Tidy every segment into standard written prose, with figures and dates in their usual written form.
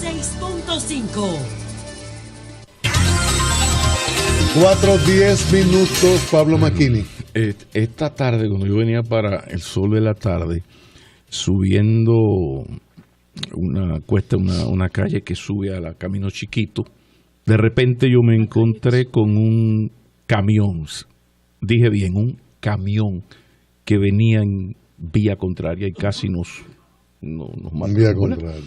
96.5. 4:10, Pablo Macchini. Esta tarde, cuando yo venía para el sol de la tarde, subiendo una cuesta, una calle que sube a la Camino Chiquito, de repente yo me encontré con un camión, dije bien, un camión que venía en vía contraria y casi nos mató.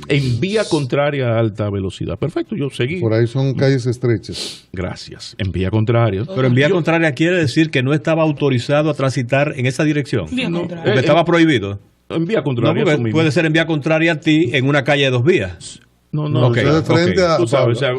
En vía contraria a alta velocidad. Perfecto, yo seguí. Por ahí son calles estrechas. Gracias. En vía contraria. Pero en vía contraria quiere decir que no estaba autorizado a transitar en esa dirección. Porque estaba prohibido. En vía contraria. No, puede ser en vía contraria a ti en una calle de dos vías. No, okay, de frente a, tú sabes, o sea,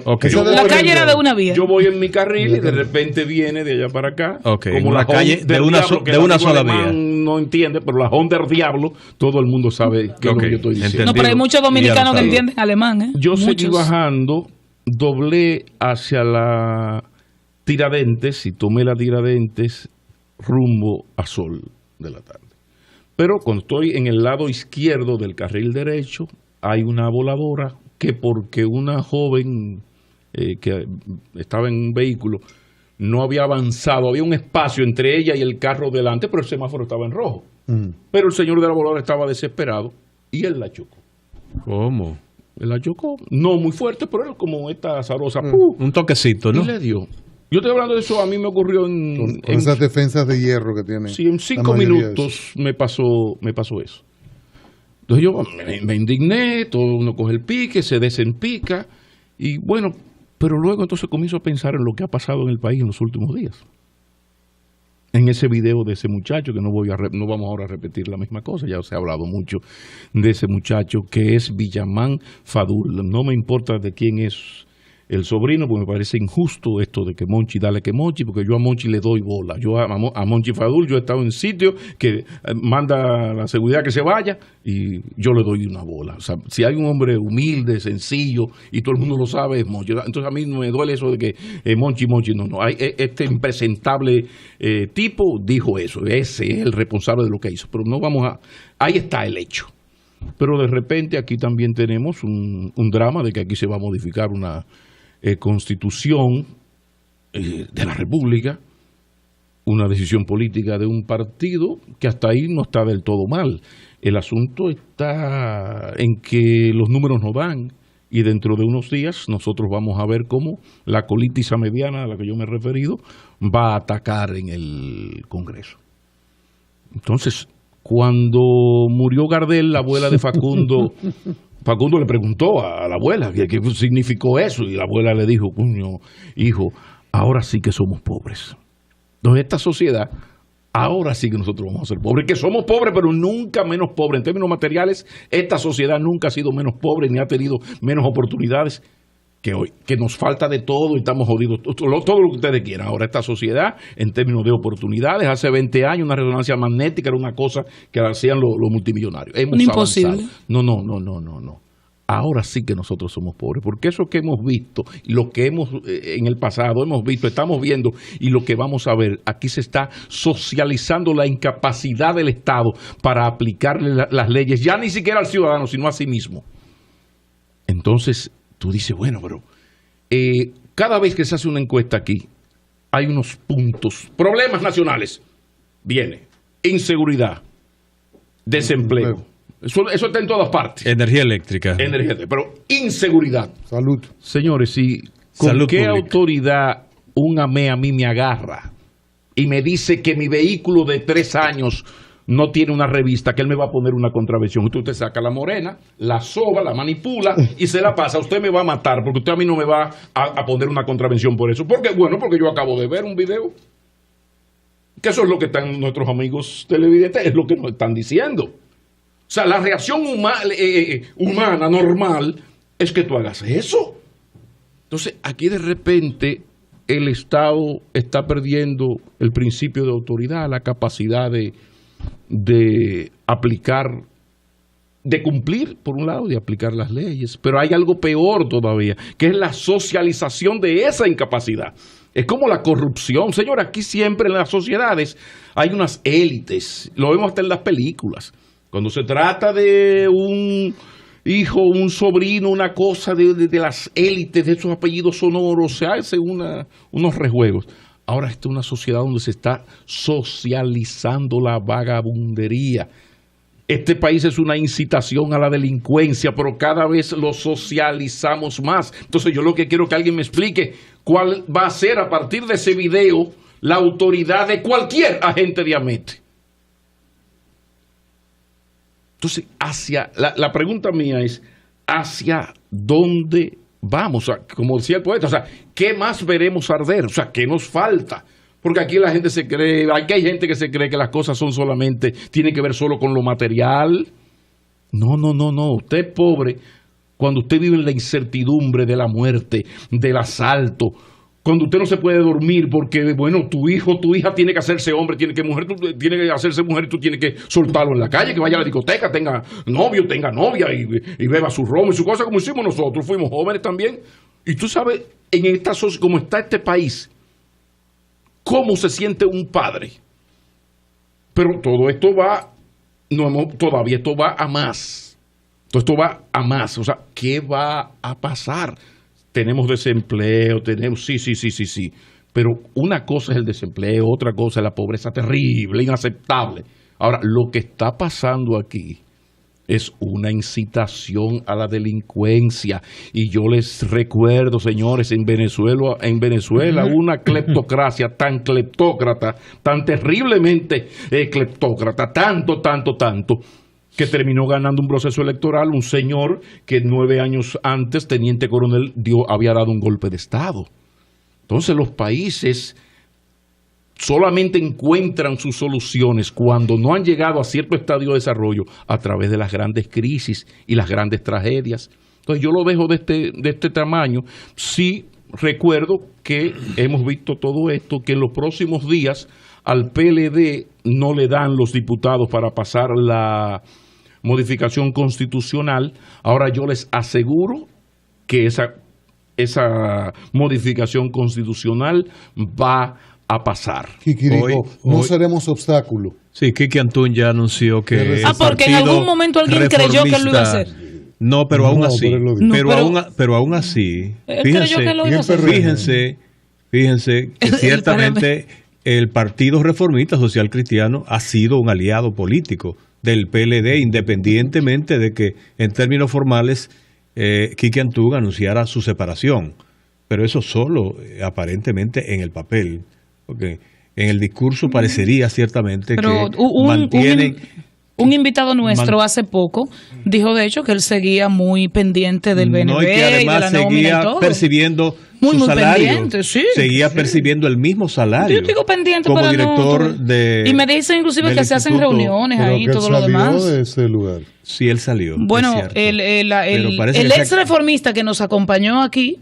la calle era de una vía. Yo voy en mi carril y de repente viene de allá para acá. Como una calle de una sola vía. No entiende, pero la Honda del Diablo, todo el mundo sabe que es lo que yo estoy diciendo. Entendido. No, pero hay muchos dominicanos que entienden alemán, ¿eh? Yo seguí bajando, doblé hacia la Tiradentes y tomé la Tiradentes rumbo a Sol de la tarde. Pero cuando estoy en el lado izquierdo del carril derecho, hay una voladora que porque una joven que estaba en un vehículo no había avanzado, había un espacio entre ella y el carro delante, pero el semáforo estaba en rojo. Pero el señor de la voladora estaba desesperado y él la chocó. ¿Cómo? Él la chocó, no muy fuerte, pero él como esta azarosa. Un toquecito, ¿no? Y le dio. Yo estoy hablando de eso, a mí me ocurrió con esas defensas de hierro que tienen. Sí, en 5 minutos me pasó eso. Entonces yo me indigné, todo uno coge el pique, se desempica, y bueno, pero luego entonces comienzo a pensar en lo que ha pasado en el país en los últimos días. En ese video de ese muchacho, que no vamos ahora a repetir la misma cosa, ya se ha hablado mucho de ese muchacho que es Villamán Fadul. No me importa de quién es el sobrino, porque me parece injusto esto de que Monchi dale que Monchi, porque yo a Monchi le doy bola. Yo a Monchi Fadul, yo he estado en sitios que manda la seguridad que se vaya y yo le doy una bola. O sea, si hay un hombre humilde, sencillo y todo el mundo lo sabe, es Monchi. Entonces a mí no me duele eso de que Monchi, no. Hay este impresentable tipo dijo eso, ese es el responsable de lo que hizo. Pero no vamos a... Ahí está el hecho. Pero de repente aquí también tenemos un drama de que aquí se va a modificar una constitución de la República, una decisión política de un partido que hasta ahí no está del todo mal. El asunto está en que los números no dan y dentro de unos días nosotros vamos a ver cómo la colitiza mediana a la que yo me he referido va a atacar en el Congreso. Entonces, cuando murió Gardel, la abuela de Facundo le preguntó a la abuela qué significó eso y la abuela le dijo, coño, hijo, ahora sí que somos pobres. Entonces esta sociedad, ahora sí que nosotros vamos a ser pobres, que somos pobres pero nunca menos pobres. En términos materiales, esta sociedad nunca ha sido menos pobre ni ha tenido menos oportunidades que hoy, que nos falta de todo y estamos jodidos, todo lo que ustedes quieran. Ahora esta sociedad, en términos de oportunidades, hace 20 años una resonancia magnética era una cosa que hacían los multimillonarios. Hemos imposible. Avanzado. No. Ahora sí que nosotros somos pobres, porque eso que hemos visto y lo que hemos en el pasado hemos visto, estamos viendo y lo que vamos a ver, aquí se está socializando la incapacidad del Estado para aplicarle las leyes, ya ni siquiera al ciudadano, sino a sí mismo. Entonces, tú dices, bueno, pero cada vez que se hace una encuesta aquí, hay unos puntos, problemas nacionales. Viene inseguridad, desempleo. Eso está en todas partes. Energía eléctrica. Pero inseguridad. Salud. Señores, si ¿con Salud qué pública. Autoridad un AME a mí me agarra y me dice que mi vehículo de 3 años no tiene una revista, que él me va a poner una contravención? Usted saca la morena, la soba, la manipula y se la pasa. Usted me va a matar porque usted a mí no me va a poner una contravención por eso. Porque yo acabo de ver un video. Que eso es lo que están nuestros amigos televidentes, es lo que nos están diciendo. O sea, la reacción humana, normal, es que tú hagas eso. Entonces, aquí de repente el Estado está perdiendo el principio de autoridad, la capacidad de aplicar, de cumplir, por un lado, de aplicar las leyes. Pero hay algo peor todavía, que es la socialización de esa incapacidad. Es como la corrupción. Señor, aquí siempre en las sociedades hay unas élites, lo vemos hasta en las películas. Cuando se trata de un hijo, un sobrino, una cosa de las élites, de esos apellidos sonoros, se hace unos rejuegos. Ahora esta es una sociedad donde se está socializando la vagabundería. Este país es una incitación a la delincuencia, pero cada vez lo socializamos más. Entonces yo lo que quiero que alguien me explique cuál va a ser a partir de ese video la autoridad de cualquier agente de AMET. Entonces, la pregunta mía es, ¿hacia dónde vamos? O sea, como decía el poeta, o sea, ¿qué más veremos arder? O sea, ¿qué nos falta? Porque aquí la gente se cree, aquí hay gente que se cree que las cosas son solamente, tienen que ver solo con lo material. No. Usted es pobre cuando usted vive en la incertidumbre de la muerte, del asalto, cuando usted no se puede dormir porque, bueno, tu hijo, tu hija tiene que hacerse hombre, tiene que hacerse mujer y tú tienes que soltarlo en la calle, que vaya a la discoteca, tenga novio, tenga novia y beba su romo y su cosa como hicimos nosotros, fuimos jóvenes también. Y tú sabes, en esta sociedad, como está este país, cómo se siente un padre. Pero todo esto todavía esto va a más. Todo esto va a más. O sea, ¿qué va a pasar? Tenemos desempleo, sí. Pero una cosa es el desempleo, otra cosa es la pobreza terrible, inaceptable. Ahora, lo que está pasando aquí es una incitación a la delincuencia. Y yo les recuerdo, señores, en Venezuela una cleptocracia tan cleptócrata, tan terriblemente cleptócrata, tanto, que terminó ganando un proceso electoral un señor que 9 años antes, teniente coronel, había dado un golpe de Estado. Entonces los países solamente encuentran sus soluciones cuando no han llegado a cierto estadio de desarrollo a través de las grandes crisis y las grandes tragedias. Entonces yo lo dejo de este tamaño. Sí recuerdo que hemos visto todo esto, que en los próximos días al PLD no le dan los diputados para pasar la modificación constitucional. Ahora yo les aseguro que esa modificación constitucional va a pasar. Kiki dijo, no seremos obstáculo. Sí, Kiki Antún ya anunció que porque en algún momento alguien creyó que lo iba a hacer. No, pero aún así. Pero aún así, fíjense que ciertamente el Partido Reformista Social Cristiano ha sido un aliado político del PLD, independientemente de que en términos formales Kiki Antún anunciara su separación. Pero eso solo aparentemente en el papel, porque en el discurso parecería ciertamente que mantienen... Un invitado nuestro hace poco dijo de hecho que él seguía muy pendiente del BNB y que además y de la nómina y todo. Seguía percibiendo su salario. Pendiente, sí. Seguía percibiendo el mismo salario. Yo digo pendiente como para director de... Y me dicen inclusive que se hacen reuniones ahí y todo lo demás. De ese lugar. Sí, él salió. Bueno, el ex reformista que nos acompañó aquí,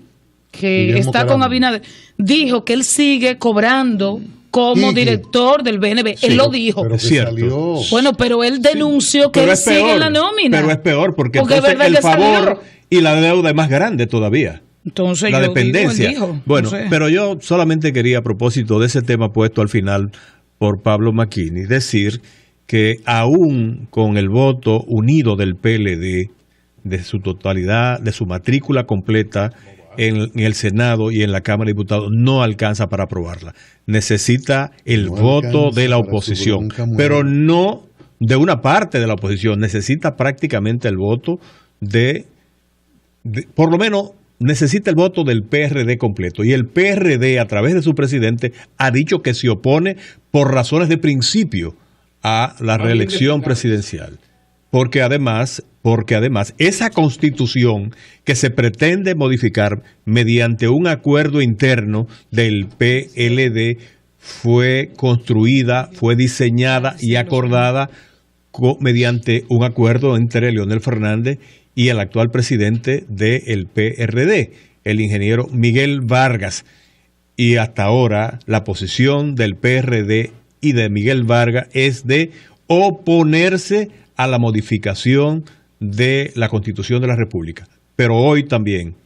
que Guillermo está Caramba con Abinader, dijo que él sigue cobrando como director del BNB. Sí, él lo dijo. Pero cierto. Bueno, pero él denunció que él sigue en la nómina. Pero es peor porque entonces el favor y la deuda es más grande todavía. Entonces la dependencia. Dijo, bueno, no sé. Pero yo solamente quería, a propósito de ese tema puesto al final por Pablo Macchini, decir que aún con el voto unido del PLD, de su totalidad, de su matrícula completa en el Senado y en la Cámara de Diputados, no alcanza para aprobarla. Necesita el voto de la oposición, pero no de una parte de la oposición. Necesita prácticamente el voto por lo menos necesita el voto del PRD completo. Y el PRD, a través de su presidente, ha dicho que se opone por razones de principio a la reelección presidencial. Porque además esa constitución que se pretende modificar mediante un acuerdo interno del PLD fue construida, fue diseñada y acordada mediante un acuerdo entre Leonel Fernández y el actual presidente del PRD, el ingeniero Miguel Vargas. Y hasta ahora la posición del PRD y de Miguel Vargas es de oponerse a la modificación de la Constitución de la República. Pero hoy también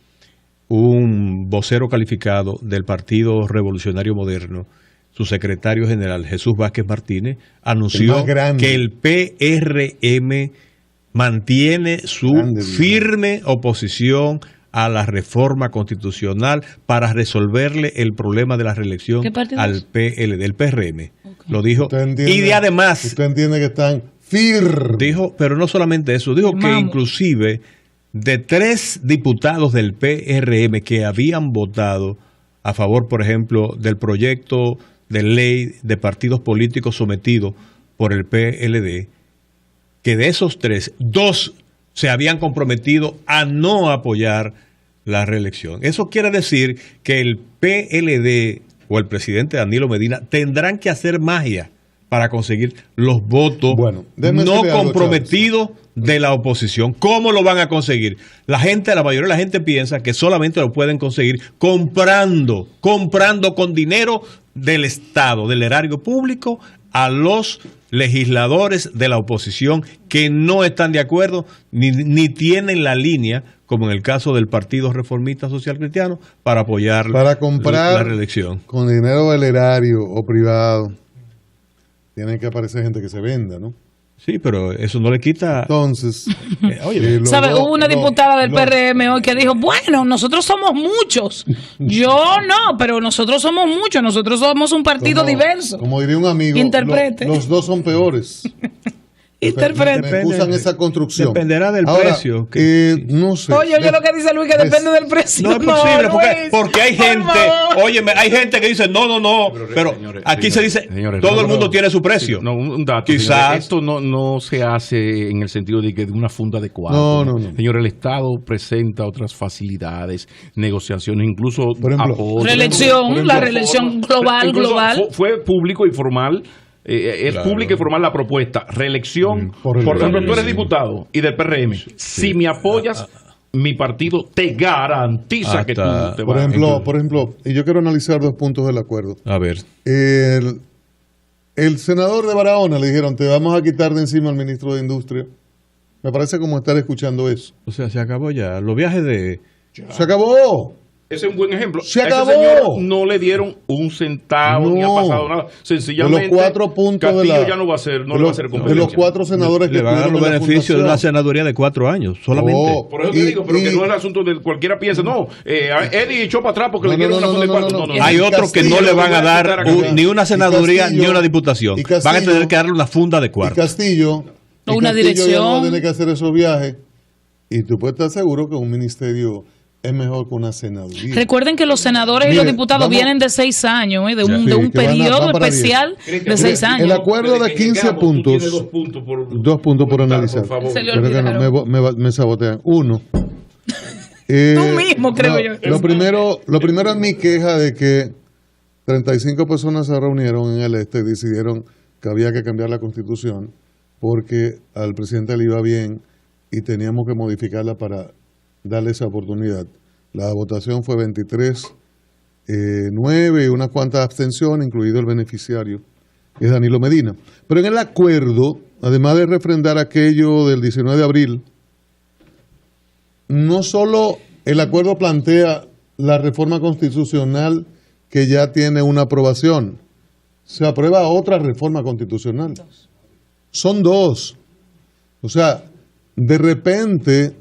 un vocero calificado del Partido Revolucionario Moderno, su secretario general Jesús Vázquez Martínez, anunció que el PRM mantiene su firme oposición a la reforma constitucional para resolverle el problema de la reelección al PLD, el PRM. Okay. Lo dijo. Y de además... Usted entiende que están firmes. Dijo, pero no solamente eso, dijo que inclusive de 3 diputados del PRM que habían votado a favor, por ejemplo, del proyecto de ley de partidos políticos sometido por el PLD, que de esos 3, 2 se habían comprometido a no apoyar la reelección. Eso quiere decir que el PLD o el presidente Danilo Medina tendrán que hacer magia para conseguir los votos no comprometidos de la oposición. ¿Cómo lo van a conseguir? La mayoría de la gente piensa que solamente lo pueden conseguir comprando con dinero del Estado, del erario público, a los legisladores de la oposición que no están de acuerdo ni tienen la línea, como en el caso del Partido Reformista Social Cristiano, para apoyar para comprar la reelección. Con dinero del erario o privado, tiene que aparecer gente que se venda, ¿no? Sí, pero eso no le quita... Entonces... ¿Sabe? Hubo una diputada del PRM hoy que dijo, bueno, nosotros somos muchos. Yo no, pero nosotros somos muchos. Nosotros somos un partido diverso. Como diría un amigo, interprete. Los dos son peores. Interprete. Me usan esa construcción. Dependerá del precio. No sé. Oye, lo que dice Luis, que depende del precio. No es posible, porque hay gente, óyeme, hay gente que dice, no, pero señores, aquí se dice, todo el mundo tiene su precio. No, un dato. Quizás. Esto no se hace en el sentido de que de una funda de cuatro. No. Señor, el Estado presenta otras facilidades, negociaciones, incluso apoyo. La reelección global. Fue público y formal. Es pública y formal la propuesta. Reelección, por ejemplo, tú eres diputado y del PRM. Sí. Si me apoyas, mi partido te garantiza que tú te vas. Por ejemplo, y yo quiero analizar 2 puntos del acuerdo. A ver. El senador de Barahona le dijeron, te vamos a quitar de encima al ministro de Industria. Me parece como estar escuchando eso. O sea, se acabó ya. Los viajes de... Se acabó. Ese es un buen ejemplo. Se acabó. A ese señor no le dieron un centavo, ni ha pasado nada. Sencillamente, de los 4 puntos Castillo ya no va a ser, no le va a hacer competencia. De los 4 senadores le van a dar los beneficios de una senaduría de 4 años, solamente. Por eso te digo, pero que no es el asunto de cualquiera piensa, Eddie echó para atrás porque le dieron una funda de 4. No. Hay otros que no le van a dar ni una senaduría ni una diputación. Van a tener que darle una funda de 4. Y Castillo ya no tiene que hacer esos viajes. Y tú puedes estar seguro que un ministerio es mejor que una senaduría. Recuerden que los senadores y los diputados vienen de 6 años, de un periodo especial de 6 años. El acuerdo de 15 puntos. 2 puntos por analizar. Por favor. Creo que me sabotean. 1. Tú mismo, creo yo. Lo primero es mi queja de que 35 personas se reunieron en el y decidieron que había que cambiar la Constitución porque al presidente le iba bien y teníamos que modificarla para darle esa oportunidad. La votación fue 23-9 y unas cuantas abstenciones, incluido el beneficiario, que es Danilo Medina. Pero en el acuerdo, además de refrendar aquello del 19 de abril, no solo el acuerdo plantea la reforma constitucional que ya tiene una aprobación, se aprueba otra reforma constitucional. Son 2. O sea, de repente,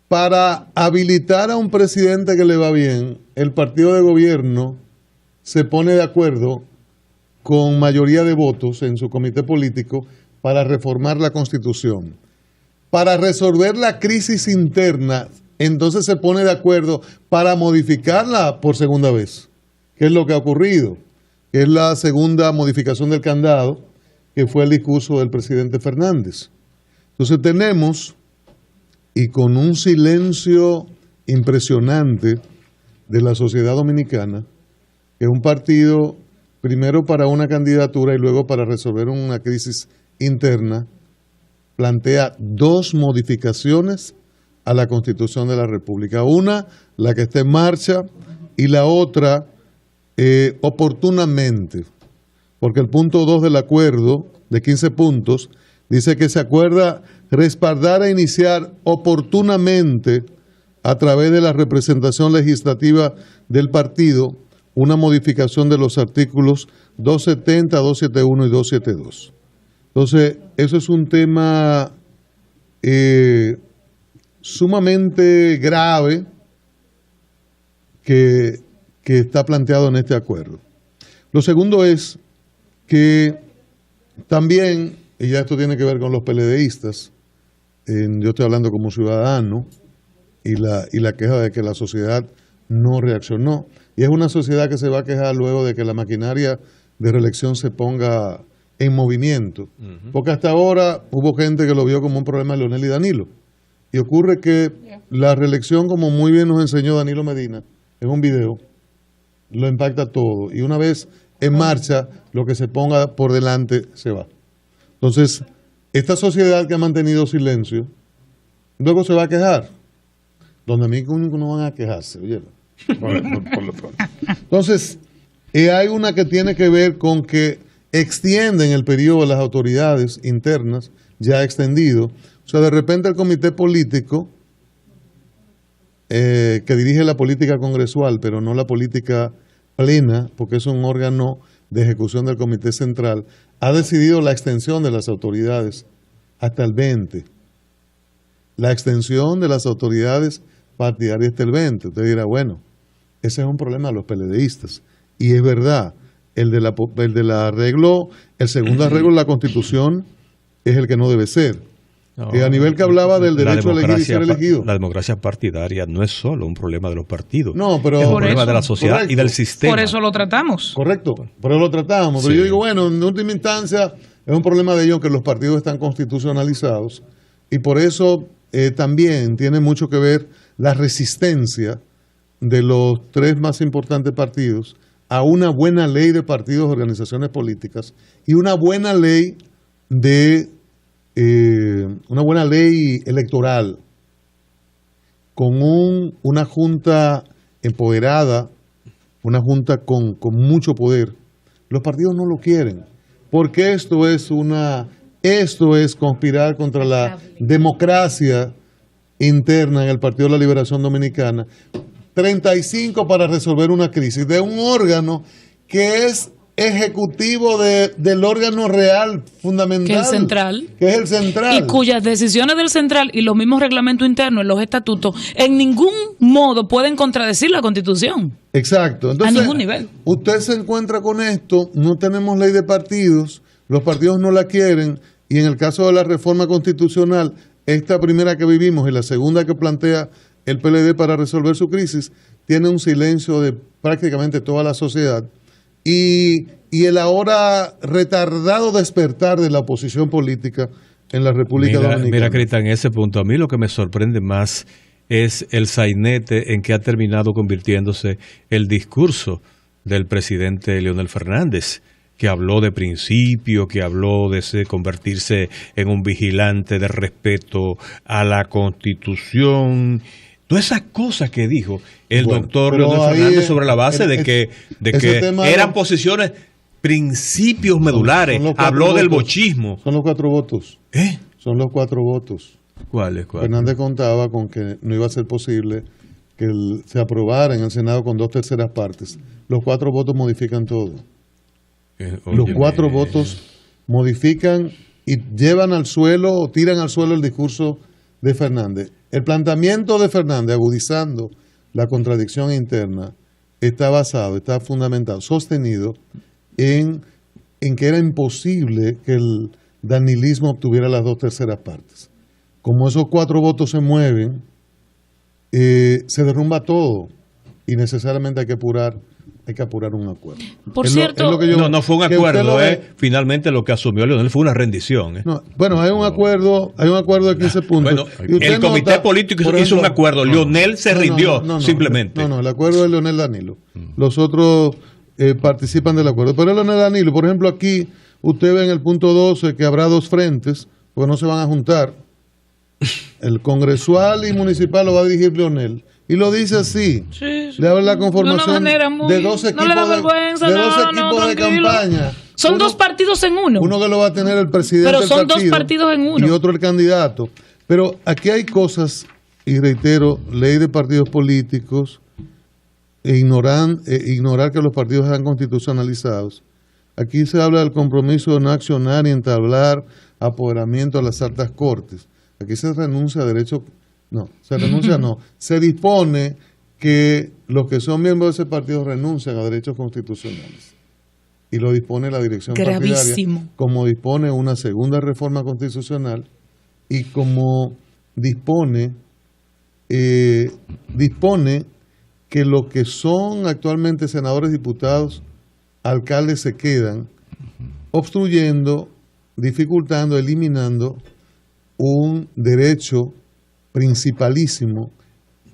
para habilitar a un presidente que le va bien, el partido de gobierno se pone de acuerdo con mayoría de votos en su comité político para reformar la Constitución. Para resolver la crisis interna, entonces se pone de acuerdo para modificarla por segunda vez. ¿Qué es lo que ha ocurrido? Es la segunda modificación del candado, que fue el discurso del presidente Fernández. Entonces tenemos, y con un silencio impresionante de la sociedad dominicana, que un partido, primero para una candidatura y luego para resolver una crisis interna, plantea 2 modificaciones a la Constitución de la República. Una, la que está en marcha, y la otra, oportunamente, porque el punto 2 del acuerdo, de 15 puntos, dice que se acuerda respaldar e iniciar oportunamente, a través de la representación legislativa del partido, una modificación de los artículos 270, 271 y 272. Entonces, eso es un tema sumamente grave que está planteado en este acuerdo. Lo segundo es que también, y ya esto tiene que ver con los PLDistas, yo estoy hablando como ciudadano, y la queja de que la sociedad no reaccionó. Y es una sociedad que se va a quejar luego de que la maquinaria de reelección se ponga en movimiento. Porque hasta ahora hubo gente que lo vio como un problema de Leonel y Danilo. Y ocurre que la reelección, como muy bien nos enseñó Danilo Medina en un video, lo impacta todo. Y una vez en marcha, lo que se ponga por delante se va. Entonces, esta sociedad que ha mantenido silencio, luego se va a quejar. Donde a mí no van a quejarse, ¿oyeron? Por lo pronto. Entonces, hay una que tiene que ver con que extienden el periodo de las autoridades internas, ya extendido. O sea, de repente el comité político, que dirige la política congresual, pero no la política plena, porque es un órgano de ejecución del comité central, ha decidido la extensión de las autoridades hasta el 20. La extensión de las autoridades partidarias hasta el 20. Usted dirá, bueno, ese es un problema de los PLDistas. Y es verdad, el de la arreglo, el segundo arreglo de la Constitución es el que no debe ser. No, a nivel que hablaba del derecho a elegir y ser elegido. La democracia partidaria no es solo un problema de los partidos, no, pero es un problema de la sociedad, correcto, y del sistema. Por eso lo tratamos. Correcto, por eso lo tratamos. Pero yo digo, bueno, en última instancia es un problema de ellos que los partidos están constitucionalizados y por eso también tiene mucho que ver la resistencia de los tres más importantes partidos a una buena ley de partidos y organizaciones políticas y una buena ley electoral con una junta empoderada, una junta con mucho poder. Los partidos no lo quieren, porque esto es conspirar contra la democracia interna en el Partido de la Liberación Dominicana. 35 para resolver una crisis de un órgano que es ejecutivo del órgano real fundamental, que es el central, y cuyas decisiones del central y los mismos reglamentos internos, los estatutos, en ningún modo pueden contradecir la Constitución. Exacto. Entonces, a ningún nivel. Usted se encuentra con esto, no tenemos ley de partidos, los partidos no la quieren, y en el caso de la reforma constitucional, esta primera que vivimos y la segunda que plantea el PLD para resolver su crisis, tiene un silencio de prácticamente toda la sociedad. Y el ahora retardado despertar de la oposición política en la República Dominicana. Mira, Cristian, en ese punto, a mí lo que me sorprende más es el sainete en que ha terminado convirtiéndose el discurso del presidente Leonel Fernández, que habló de principio, que habló de convertirse en un vigilante de respeto a la Constitución. Todas esas cosas que dijo el doctor Leonel Fernández sobre la base de que eran posiciones, principios medulares. Habló del bochismo. Son los 4 votos. Son los 4 votos. ¿Cuáles? Fernández contaba con que no iba a ser posible que se aprobara en el Senado con 2/3 partes. Los 4 votos modifican todo. Los 4 votos modifican y llevan al suelo o tiran al suelo el discurso de Fernández. El planteamiento de Fernández, agudizando la contradicción interna, está fundamentado, sostenido en que era imposible que el danilismo obtuviera las 2/3 partes. Como esos 4 votos se mueven, se derrumba todo y necesariamente hay que apurar un acuerdo. Por cierto, no fue un acuerdo, finalmente lo que asumió Leonel fue una rendición. No, bueno, hay un acuerdo de 15 puntos. Bueno, el comité político hizo un acuerdo, Leonel se rindió simplemente. No, el acuerdo de Leonel Danilo. Los otros participan del acuerdo. Pero Leonel Danilo, por ejemplo, aquí usted ve en el punto 12 que habrá 2 frentes, porque no se van a juntar. El congresual y municipal lo va a dirigir Leonel. Y lo dice así. Sí. Le habla la conformación de 2 equipos de campaña. Son 2 partidos en uno. Uno que lo va a tener el presidente del partido. Pero son 2 partidos en uno. Y otro el candidato. Pero aquí hay cosas, y reitero, ley de partidos políticos, ignorar que los partidos están constitucionalizados. Aquí se habla del compromiso de no accionar y entablar apoderamiento a las altas cortes. aquí se renuncia a derechos, se dispone que los que son miembros de ese partido renuncian a derechos constitucionales. Y lo dispone la dirección partidaria, como dispone una segunda reforma constitucional y como dispone que los que son actualmente senadores, diputados, alcaldes se quedan obstruyendo, dificultando, eliminando un derecho principalísimo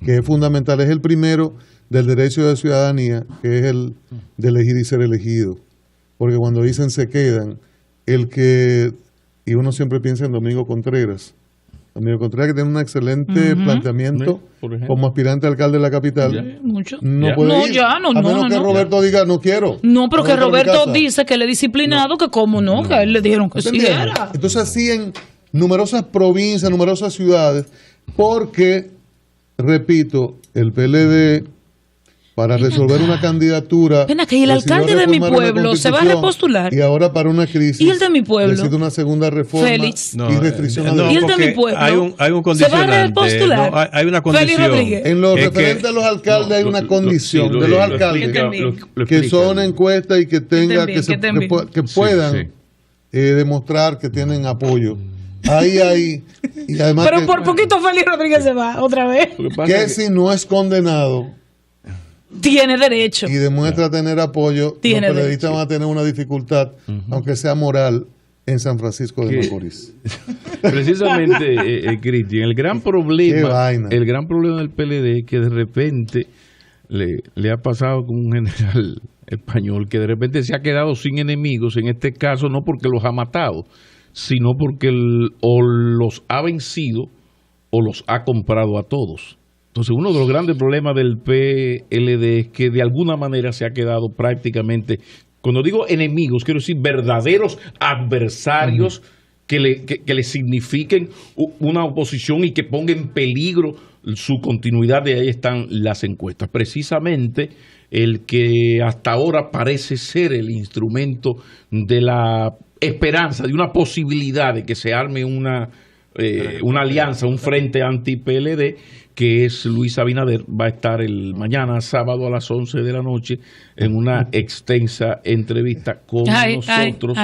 que es fundamental. Es el primero del derecho de ciudadanía, que es el de elegir y ser elegido. Porque cuando dicen se quedan, y uno siempre piensa en Domingo Contreras. Domingo Contreras, que tiene un excelente planteamiento como aspirante a alcalde de la capital. No puede ir. A menos que Roberto diga, no quiero. No, pero que Roberto dice que él es disciplinado, que cómo no, que a él le dijeron que sí era. Entonces así en numerosas provincias, numerosas ciudades, porque, repito, el PLD, para resolver una candidatura... Ven acá, y el alcalde de mi pueblo se va a repostular. Y ahora para una crisis... ¿Y el de mi pueblo? Decide una segunda reforma. Félix. Y restricción a ¿Y el de mi pueblo? Hay un condicionante. ¿Se va a repostular? No, hay una condición. En lo referente a los alcaldes hay una condición de los alcaldes que son encuestas y que puedan demostrar que tienen apoyo. Ahí hay... Y además pero por poquito Félix Rodríguez se va otra vez. Que si no es condenado... Tiene derecho. Y demuestra tener apoyo, los periodistas van a tener una dificultad, aunque sea moral, en San Francisco de Macorís. Precisamente, Cristian, el gran problema del PLD es que de repente le ha pasado con un general español que de repente se ha quedado sin enemigos, en este caso no porque los ha matado, sino porque o los ha vencido o los ha comprado a todos. Entonces, uno de los grandes problemas del PLD es que de alguna manera se ha quedado prácticamente, cuando digo enemigos, quiero decir verdaderos adversarios que le signifiquen una oposición y que ponga en peligro su continuidad. De ahí están las encuestas. Precisamente el que hasta ahora parece ser el instrumento de la esperanza, de una posibilidad de que se arme una alianza, un frente anti-PLD, que es Luis Abinader, va a estar el mañana sábado a las 11 de la noche en una extensa entrevista con nosotros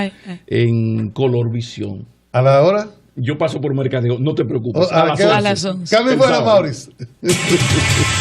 en Colorvisión. ¿A la hora? Yo paso por mercadeo, no te preocupes. A las 11. Cambio fuera, Maurice.